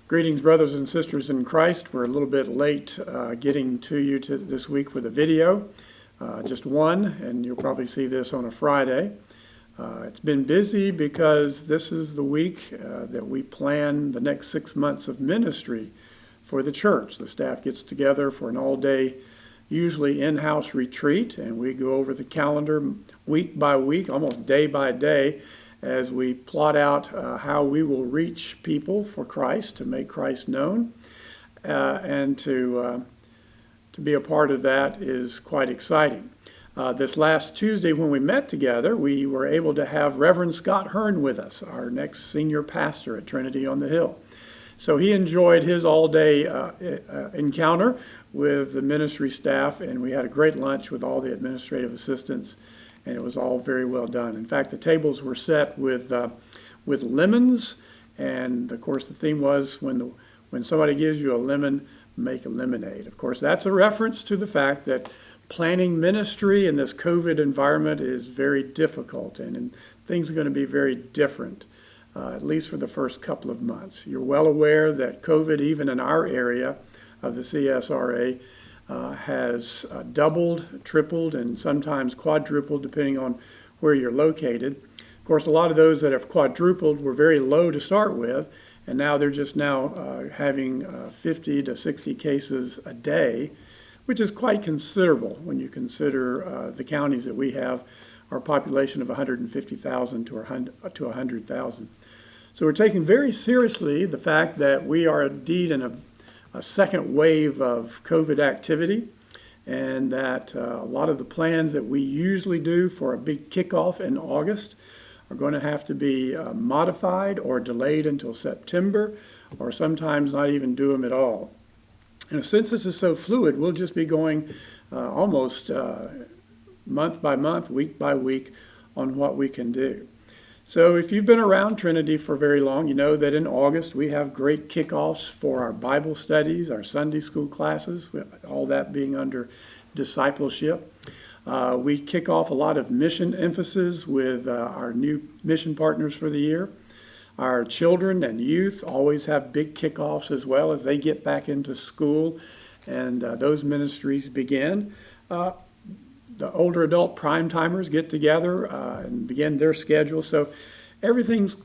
Greetings, brothers and sisters in Christ. We're a little bit late getting to you this week with a video, just one, and you'll probably see this on a Friday. It's been busy because this is the week that we plan the next 6 months of ministry for the church. The staff gets together for an all-day, usually in-house retreat, and we go over the calendar week by week, almost day by day, as we plot out how we will reach people for Christ, to make Christ known, and to be a part of that is quite exciting. This last Tuesday when we met together, we were able to have Reverend Scott Hearn with us, our next senior pastor at Trinity on the Hill. So he enjoyed his all-day encounter with the ministry staff, and we had a great lunch with all the administrative assistants, and it was all very well done. In fact, the tables were set with lemons, and of course the theme was when somebody gives you a lemon, make a lemonade. Of course, that's a reference to the fact that planning ministry in this COVID environment is very difficult, and things are going to be very different, at least for the first couple of months. You're well aware that COVID, even in our area of the CSRA, has doubled, tripled, and sometimes quadrupled, depending on where you're located. Of course, a lot of those that have quadrupled were very low to start with, and now they're just now having 50 to 60 cases a day, which is quite considerable when you consider the counties that we have, our population of 150,000 to 100,000. So we're taking very seriously the fact that we are indeed in a second wave of COVID activity, and that a lot of the plans that we usually do for a big kickoff in August are going to have to be modified or delayed until September, or sometimes not even do them at all. And since this is so fluid, we'll just be going almost month by month, week by week, on what we can do. So if you've been around Trinity for very long, you know that in August we have great kickoffs for our Bible studies, our Sunday school classes, all that being under discipleship. We kick off a lot of mission emphasis with our new mission partners for the year. Our children and youth always have big kickoffs as well as they get back into school, and those ministries begin. The older adult prime timers get together and begin their schedule. So everything's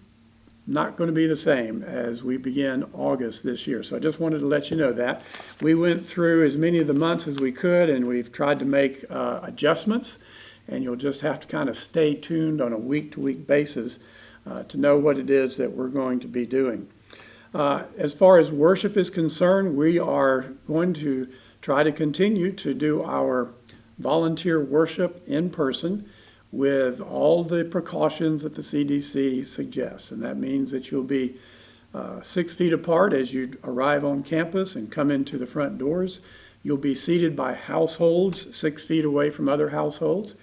not going to be the same as we begin August this year. So I just wanted to let you know that. We went through as many of the months as we could, and we've tried to make adjustments, and you'll just have to kind of stay tuned on a week-to-week basis to know what it is that we're going to be doing. As far as worship is concerned, we are going to try to continue to do our volunteer worship in person with all the precautions that the CDC suggests. And that means that you'll be 6 feet apart as you arrive on campus and come into the front doors. You'll be seated by households 6 feet away from other households.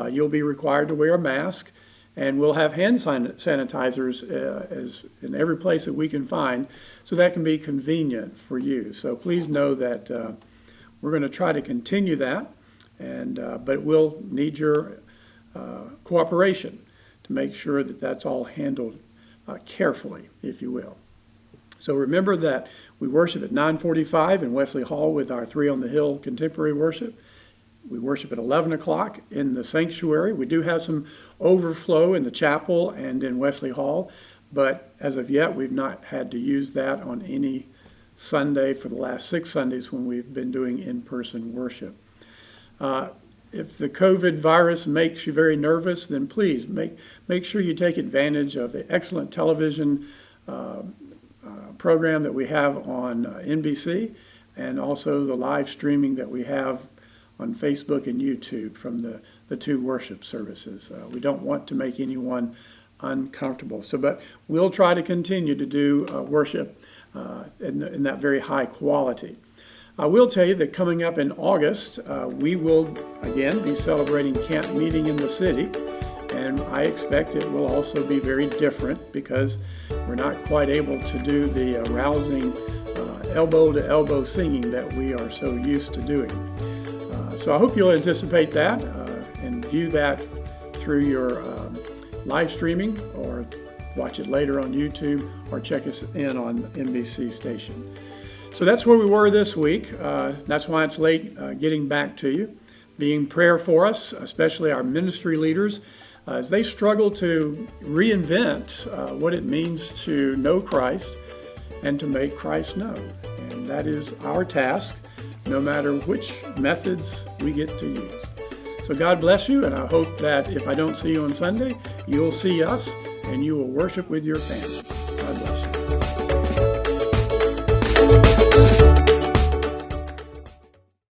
You'll be required to wear a mask, and we'll have hand sanitizers as in every place that we can find, so that can be convenient for you. So please know that we're going to try to continue that. But we'll need your cooperation to make sure that that's all handled carefully, if you will. So remember that we worship at 9:45 in Wesley Hall with our Three on the Hill contemporary worship. We worship at 11 o'clock in the sanctuary. We do have some overflow in the chapel and in Wesley Hall, but as of yet, we've not had to use that on any Sunday for the last 6 Sundays when we've been doing in-person worship. If the COVID virus makes you very nervous, then please make sure you take advantage of the excellent television program that we have on NBC, and also the live streaming that we have on Facebook and YouTube from the two worship services. We don't want to make anyone uncomfortable. But we'll try to continue to do worship in that very high quality. I will tell you that coming up in August, we will again be celebrating Camp Meeting in the City, and I expect it will also be very different because we're not quite able to do the rousing elbow-to-elbow singing that we are so used to doing. So I hope you'll anticipate that and view that through your live streaming or watch it later on YouTube, or check us in on NBC station. So that's where we were this week. That's why it's late getting back to you. Being prayer for us, especially our ministry leaders, as they struggle to reinvent what it means to know Christ and to make Christ known. And that is our task, no matter which methods we get to use. So God bless you, and I hope that if I don't see you on Sunday, you'll see us and you will worship with your family.